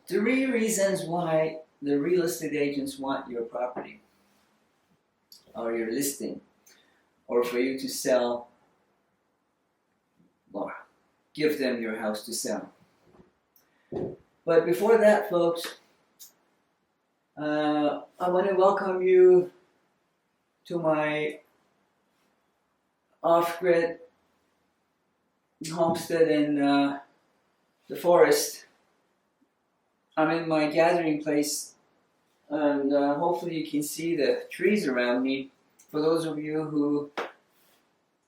Three reasons why the real estate agents want your property or your listing, or for you to sell or give them your house to sell. But before that, folks, I want to welcome you to my off-grid homestead in the forest. I'm in my gathering place, and hopefully you can see the trees around me. For those of you who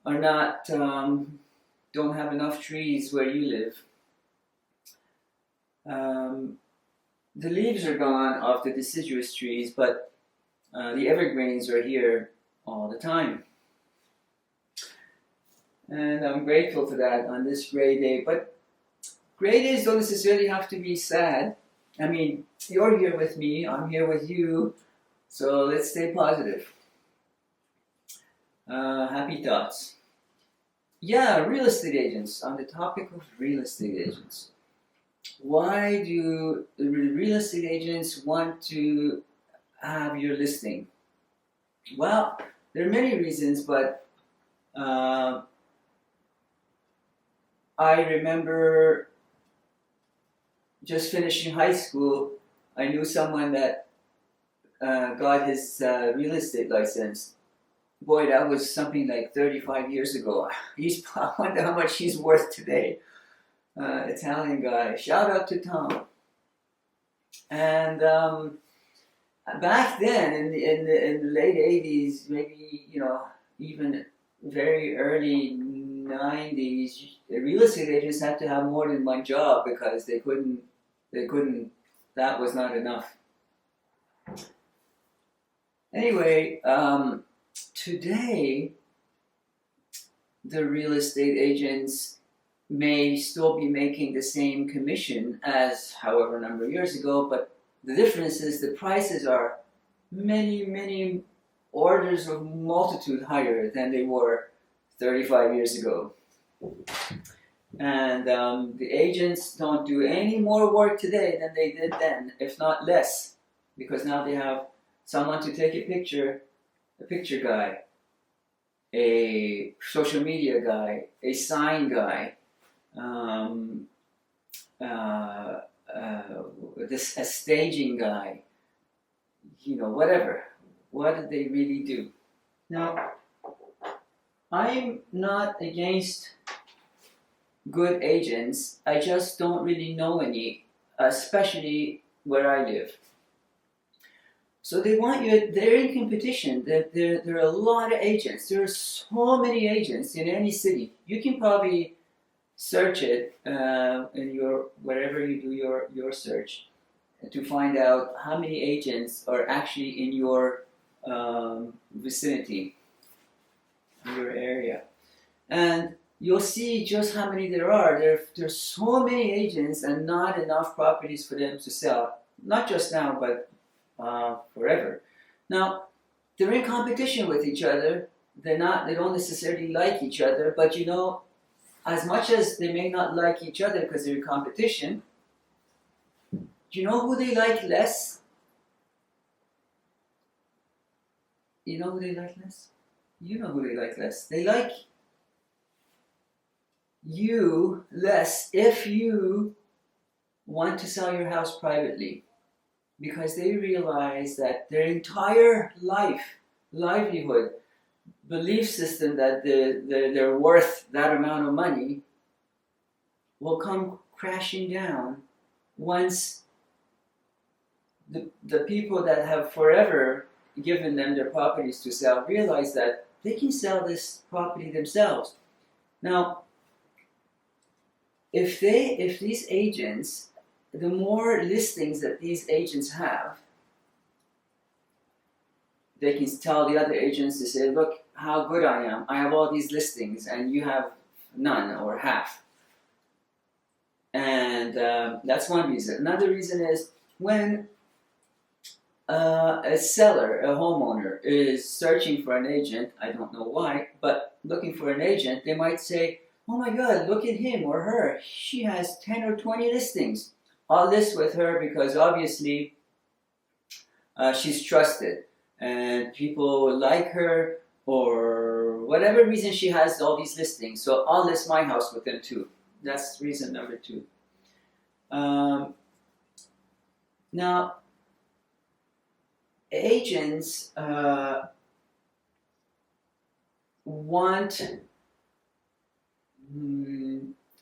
are not, don't have enough trees where you live, the leaves are gone off the deciduous trees, but the evergreens are here all the time. And I'm grateful for that on this gray day. But gray days don't necessarily have to be sad. I mean, you're here with me, I'm here with you, so let's stay positive. Happy thoughts. Yeah, real estate agents. On the topic of real estate agents. Why do the real estate agents want to have your listing? Well, there are many reasons, but I remember just finishing high school. I knew someone that got his real estate license. Boy, that was something like 35 years ago. I wonder how much he's worth today. Italian guy. Shout out to Tom. And back then, in the late 80s, maybe even very early 90s, the real estate agents had to have more than one job because they couldn't. That was not enough. Anyway, today the real estate agents may still be making the same commission as however number of years ago, but the difference is the prices are many orders of multitude higher than they were 35 years ago. And the agents don't do any more work today than they did then, if not less, because now they have someone to take a picture guy, a social media guy, a sign guy, a staging guy, whatever. What did they really do? Now, I'm not against good agents. I just don't really know any, especially where I live. So they want you, they're in competition. There are a lot of agents. There are so many agents in any city. You can probably search it in wherever you do your search to find out how many agents are actually in your vicinity, in your area. And you'll see just how many there are. There's so many agents and not enough properties for them to sell. Not just now, but forever. Now, they're in competition with each other. They don't necessarily like each other, but as much as they may not like each other because they're in competition, do you know who they like less? You know who they like less? You know who they like less. They like you less if you want to sell your house privately, because they realize that their entire livelihood, belief system that they're worth that amount of money will come crashing down once the people that have forever given them their properties to sell realize that they can sell this property themselves. Now, if these agents, the more listings that these agents have, they can tell the other agents to say, look how good I am. I have all these listings and you have none or half. And that's one reason. Another reason is when a seller, a homeowner, is searching for an agent, I don't know why, but looking for an agent, they might say, oh my God, look at him or her. She has 10 or 20 listings. I'll list with her because obviously she's trusted and people like her, or whatever reason she has all these listings. So I'll list my house with them too. That's reason number two. Now, agents want,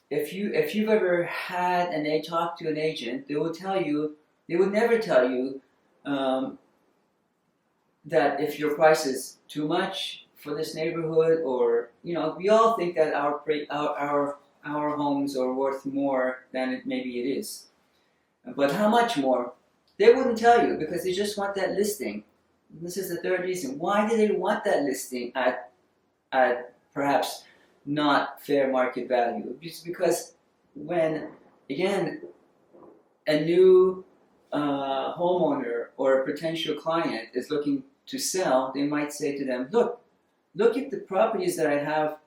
if you've ever had and talked to an agent, they will tell you, they would never tell you that if your price is too much for this neighborhood, or we all think that our homes are worth more than maybe it is, but how much more? They wouldn't tell you because they just want that listing. This is the third reason. Why do they want that listing at perhaps not fair market value? It's because when, again, a new homeowner or a potential client is looking to sell, they might say to them, look at the properties that I have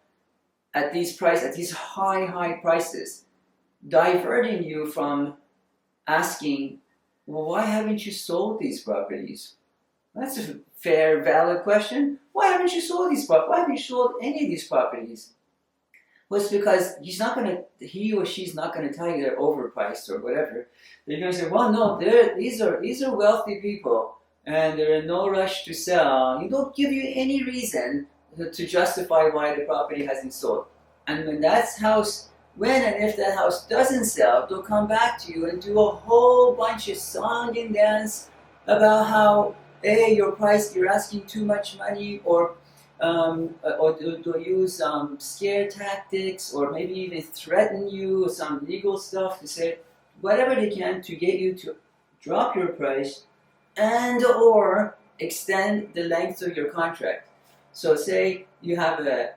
at these high prices, diverting you from asking, well, why haven't you sold these properties? That's a fair, valid question. Why haven't you sold these properties? Why haven't you sold any of these properties? Well, it's because he or she's not going to tell you they're overpriced or whatever. They're going to say, well, no, these are wealthy people and they're in no rush to sell. You don't give you any reason to justify why the property hasn't sold. And when and if that house doesn't sell, they'll come back to you and do a whole bunch of song and dance about how, hey, your price, you're asking too much money, or they'll use scare tactics, or maybe even threaten you with some legal stuff to say whatever they can to get you to drop your price and or extend the length of your contract. So say you have a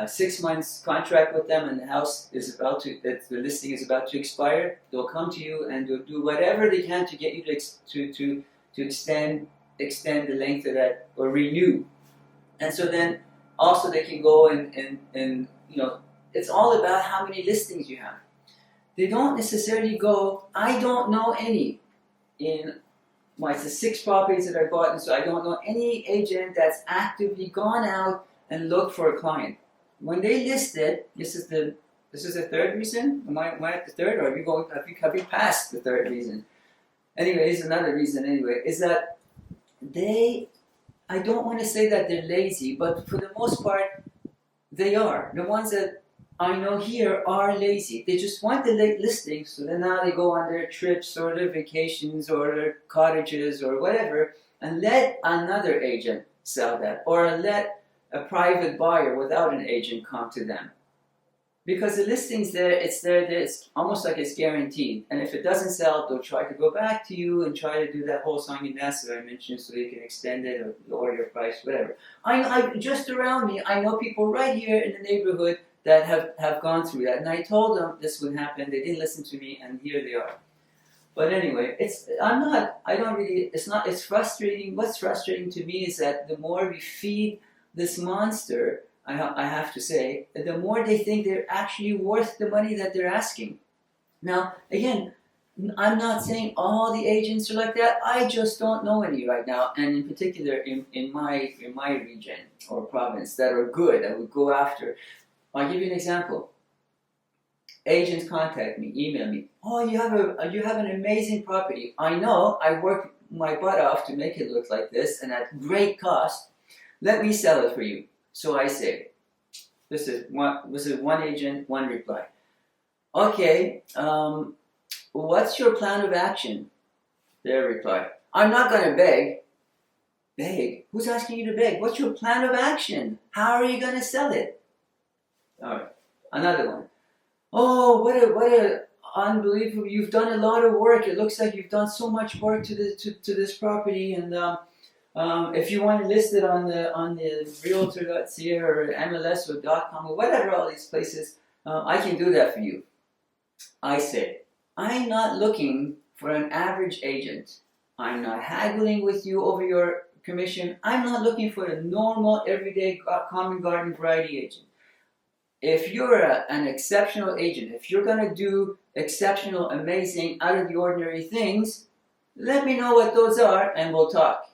6 months contract with them and the house is the listing is about to expire, they'll come to you and they'll do whatever they can to get you to extend the length of that, or renew. And so then also they can go and it's all about how many listings you have. They don't necessarily go, I don't know any. It's the 6 properties that I bought, and so I don't know any agent that's actively gone out and looked for a client. When they listed, this is the third reason. Am I at the third, or have you passed the third reason? Anyway, here's another reason. Anyway, is that I don't want to say that they're lazy, but for the most part, they are. The ones that I know here are lazy. They just want the late listings, so then now they go on their trips or their vacations or their cottages or whatever, and let another agent sell that, or let a private buyer without an agent come to them. Because the listing's there, it's almost like it's guaranteed. And if it doesn't sell, they'll try to go back to you and try to do that whole song and dance that I mentioned, so they can extend it or lower your price, whatever. I just around me, I know people right here in the neighborhood that have gone through that. And I told them this would happen, they didn't listen to me, and here they are. But anyway, it's frustrating. What's frustrating to me is that the more we feed this monster, I have to say, the more they think they're actually worth the money that they're asking. Now, again, I'm not saying all the agents are like that. I just don't know any right now, and in particular in my region or province that are good, that would go after. I'll give you an example. Agents contact me, email me. Oh, you have an amazing property. I know. I worked my butt off to make it look like this, and at great cost. Let me sell it for you. So I say, this is one agent, one reply. Okay, what's your plan of action? Their reply. I'm not going to beg. Beg? Who's asking you to beg? What's your plan of action? How are you going to sell it? All right, another one. Oh, what a unbelievable! You've done a lot of work. It looks like you've done so much work to this property, and if you want to list it on the Realtor.ca or MLS or .com or whatever, all these places, I can do that for you. I say, I'm not looking for an average agent. I'm not haggling with you over your commission. I'm not looking for a normal, everyday, common garden variety agent. if you're an exceptional agent, if you're going to do exceptional, amazing, out of the ordinary things, let me know what those are and we'll talk.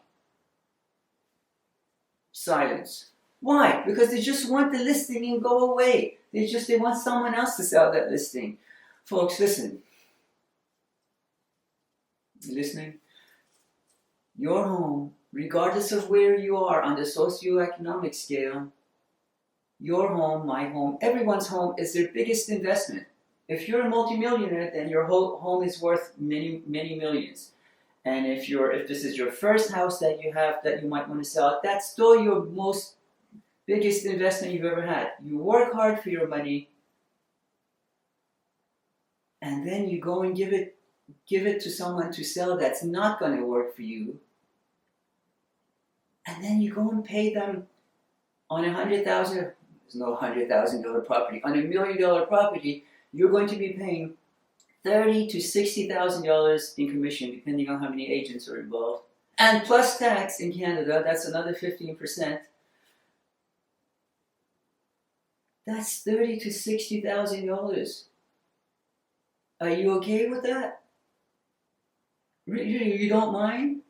Silence. Why? Because they just want the listing and go away. They want someone else to sell that listing. Folks, listen. You listening? Your home, regardless of where you are on the socioeconomic scale, your home, my home, everyone's home is their biggest investment. If you're a multimillionaire, then your whole home is worth many, many millions. And if this is your first house that you have that you might want to sell, that's still your biggest investment you've ever had. You work hard for your money, and then you go and give it to someone to sell that's not going to work for you. And then you go and pay them on there's no $100,000 property. On $1 million property, you're going to be paying $30,000 to $60,000 in commission, depending on how many agents are involved. And plus tax in Canada, that's another 15%. That's $30,000 to $60,000. Are you okay with that? You don't mind?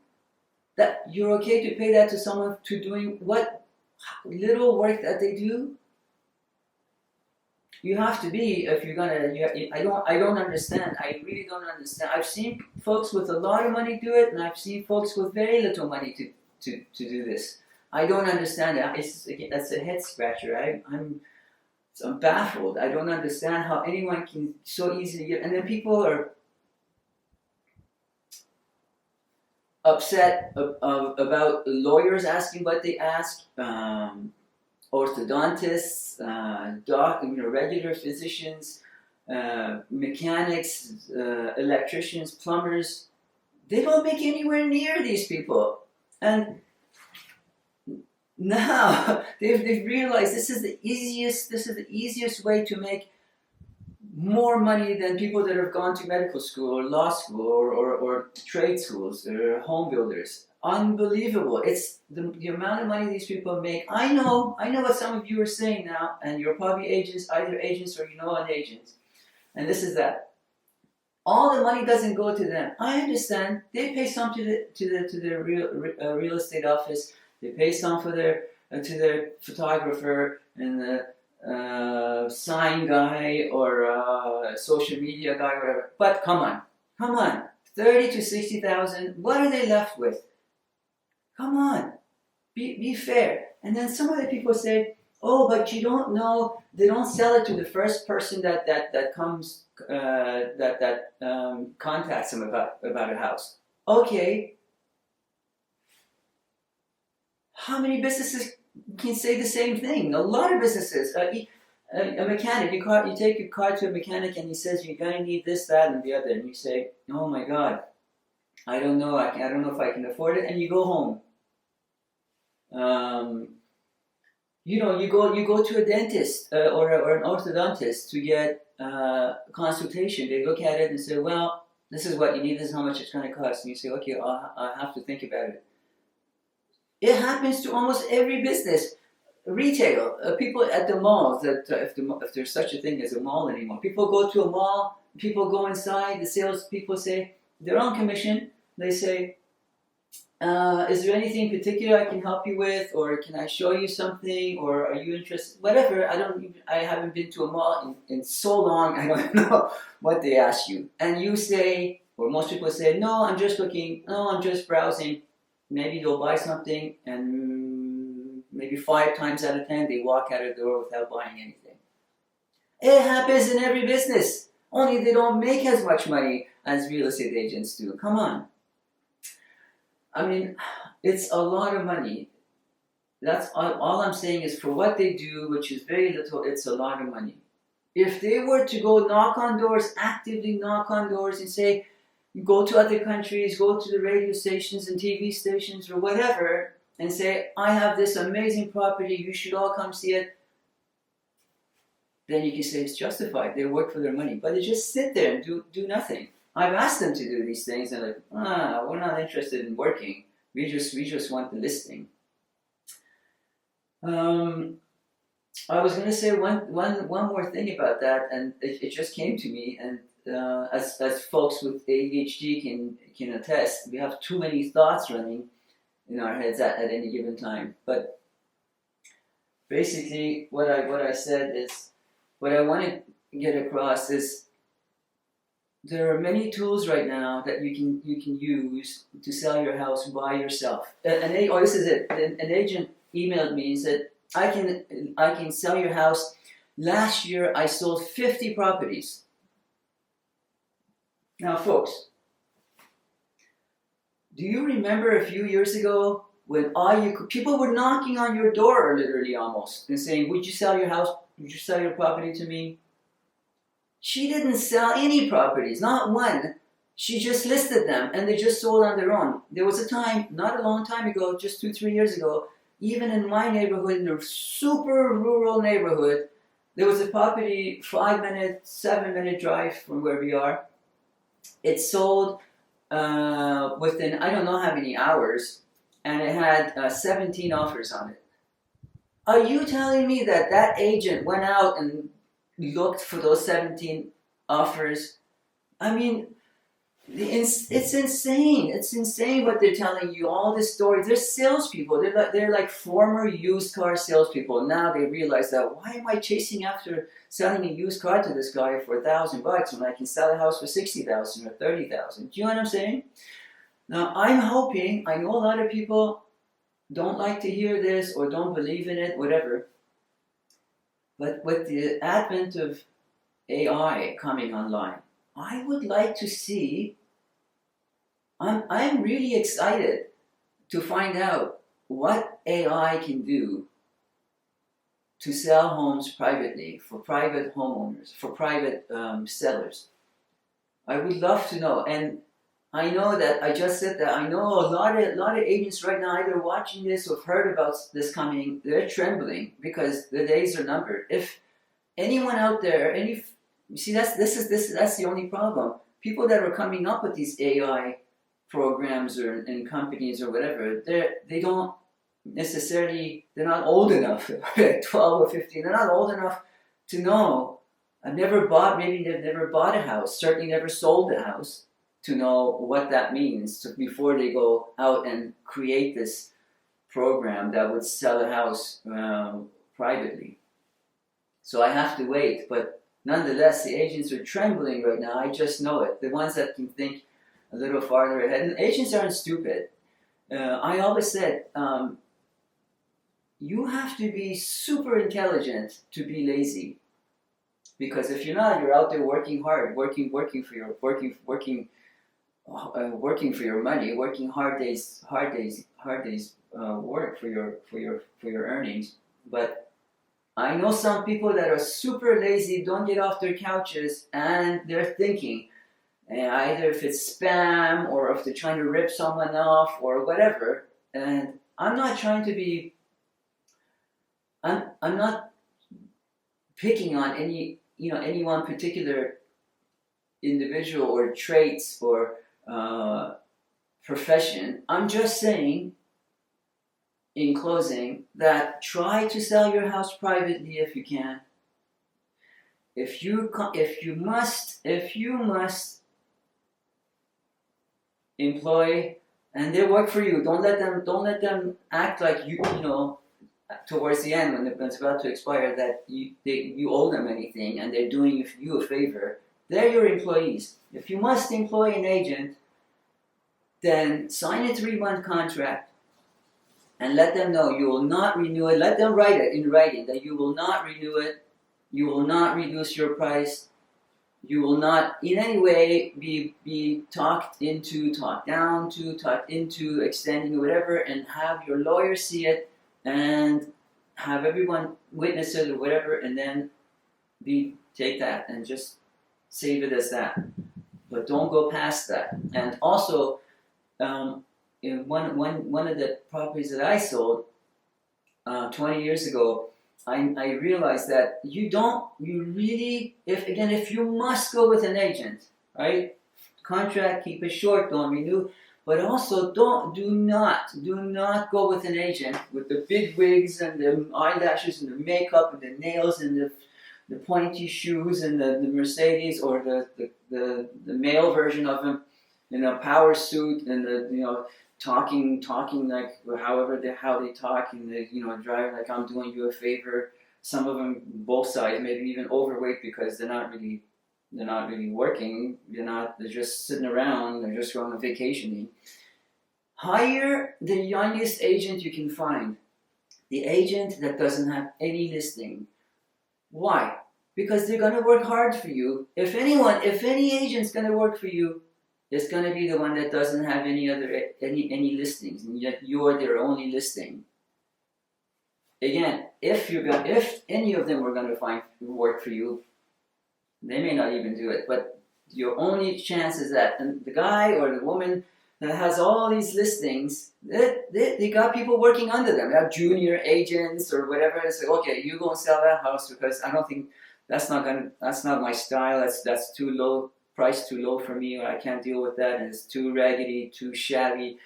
That you're okay to pay that to someone to doing what little work that they do? You have to be, if you're gonna. I don't understand. I really don't understand. I've seen folks with a lot of money do it, and I've seen folks with very little money to do this. I don't understand it. That's a head scratcher. I'm baffled. I don't understand how anyone can so easily get. And then people are upset about lawyers asking what they ask. Orthodontists, regular physicians, mechanics, electricians, plumbers, they don't make anywhere near these people. And now they've realized this is the easiest way to make more money than people that have gone to medical school or law school or trade schools or home builders. Unbelievable. It's the amount of money these people make. I know what some of you are saying now, and you're probably either agents or you know an agent. And this is that. All the money doesn't go to them. I understand. They pay some to their real estate office. They pay some to their photographer and the sign guy or social media guy or whatever. But come on. $30,000 to $60,000. What are they left with? Come on, be fair. And then some other people say, "Oh, but you don't know. They don't sell it to the first person that comes contacts them about a house." Okay. How many businesses can say the same thing? A lot of businesses. A mechanic. You take your car to a mechanic and he says you're gonna need this, that, and the other, and you say, "Oh my God, I don't know. I don't know if I can afford it," and you go home. You go to a dentist or an orthodontist to get a consultation. They look at it and say, "Well, this is what you need. This is how much it's going to cost." And you say, "Okay, I'll have to think about it." It happens to almost every business. Retail, people at the malls, if there's such a thing as a mall anymore. People go to a mall, people go inside, the sales people say, they're on commission, they say, is there anything particular I can help you with, or can I show you something, or are you interested? Whatever. I haven't been to a mall in so long. I don't know what they ask you. And you say, or most people say, "No, I'm just looking. No, I'm just browsing." Maybe they'll buy something, and maybe 5 times out of 10 they walk out of the door without buying anything. It happens in every business. Only they don't make as much money as real estate agents do. Come on. I mean, it's a lot of money. That's all I'm saying is for what they do, which is very little, it's a lot of money. If they were to go knock on doors, actively knock on doors and say, go to other countries, go to the radio stations and TV stations or whatever, and say, "I have this amazing property, you should all come see it," then you can say it's justified. They work for their money. But they just sit there and do nothing. I've asked them to do these things, and they're like, "We're not interested in working. We just want the listing." I was going to say one more thing about that, and it just came to me. And as folks with ADHD can attest, we have too many thoughts running in our heads at any given time. But basically, what I said is, what I want to get across is, there are many tools right now that you can use to sell your house by yourself. This is it. An agent emailed me and said, I can sell your house. Last year I sold 50 properties. Now, folks, do you remember a few years ago when people were knocking on your door, literally almost, and saying, "Would you sell your house? Would you sell your property to me?" She didn't sell any properties, not one. She just listed them, and they just sold on their own. There was a time, not a long time ago, just 2, 3 years ago, even in my neighborhood, in a super rural neighborhood, there was a property 5-minute, 7-minute drive from where we are. It sold within I don't know how many hours, and it had 17 offers on it. Are you telling me that that agent went out and looked for those 17 offers? I mean, it's insane. It's insane what they're telling you. All these stories. They're salespeople. They're like former used car salespeople. Now they realize that, why am I chasing after selling a used car to this guy for $1,000 when I can sell a house for $60,000 or $30,000? Do you know what I'm saying? Now I'm hoping. I know a lot of people don't like to hear this or don't believe in it, whatever. But with the advent of AI coming online, I would like to see, I'm really excited to find out what AI can do to sell homes privately, for private homeowners, for private sellers. I would love to know. And I know that I just said that. I know a lot of agents right now, either watching this or have heard about this coming. They're trembling because the days are numbered. If anyone out there, you see, that's the only problem. People that are coming up with these AI programs or in companies or whatever, they don't necessarily, they're not old enough, 12 or 15. They're not old enough to know. Maybe they've never bought a house. Certainly never sold a house, to know what that means before they go out and create this program that would sell a house privately. So I have to wait, but nonetheless, the agents are trembling right now. I just know it. The ones that can think a little farther ahead. And agents aren't stupid. I always said, you have to be super intelligent to be lazy. Because if you're not, you're out there working hard, working for your money, working hard days, work for your earnings. But I know some people that are super lazy, don't get off their couches, and they're thinking, either if it's spam or if they're trying to rip someone off or whatever. And I'm not trying to be. I'm not picking on any one particular individual or traits or profession. I'm just saying, in closing, that try to sell your house privately if you can. If you must employ, and they work for you. Don't let them act like you know. Towards the end, when it's about to expire, that you owe them anything, and they're doing you a favor. They're your employees. If you must employ an agent, then sign a 3-month contract and let them know you will not renew it. Let them write it in writing that you will not renew it. You will not reduce your price. You will not in any way be talked down to, talked into extending or whatever, and have your lawyer see it and have everyone witness it or whatever, and then take that and just save it as that. But don't go past that. And also, in one of the properties that I sold 20 years ago, I realized that if you must go with an agent, right? Contract, keep it short, don't renew. But also, do not go with an agent with the big wigs and the eyelashes and the makeup and the nails and the pointy shoes and the Mercedes or the male version of him in a power suit and talking like how they talk and driving like I'm doing you a favor. Some of them, both sides, maybe even overweight because they're not really working. They're just sitting around. They're just going on vacationing. Hire the youngest agent you can find. The agent that doesn't have any listing. Why? Because they're going to work hard for you. If any agent's going to work for you, it's going to be the one that doesn't have any listings, and yet you're their only listing. Again, if any of them were going to find work for you, they may not even do it. But your only chance is that the guy or the woman that has all these listings, they got people working under them. They have junior agents or whatever. It's like, okay, you go and sell that house because I don't think that's not my style. That's too low, price too low for me, or I can't deal with that, and it's too raggedy, too shabby.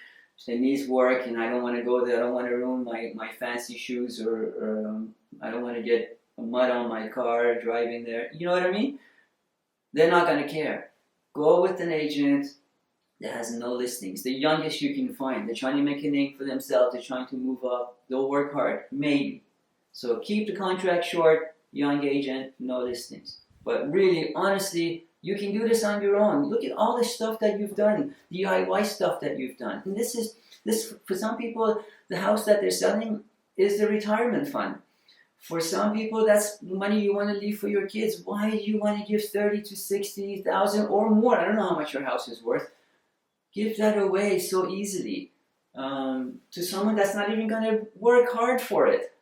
It needs work, and I don't want to go there. I don't want to ruin my fancy shoes, or I don't want to get mud on my car driving there. You know what I mean? They're not going to care. Go with an agent that has no listings, the youngest you can find. They're trying to make a name for themselves. They're trying to move up. They'll work hard, maybe. So keep the contract short, young agent, no listings. But really, honestly, you can do this on your own. Look at all the stuff that you've done, DIY stuff that you've done. And this for some people, the house that they're selling is the retirement fund. For some people, that's the money you want to leave for your kids. Why do you want to give 30 to 60,000 or more? I don't know how much your house is worth. Give that away so easily to someone that's not even going to work hard for it.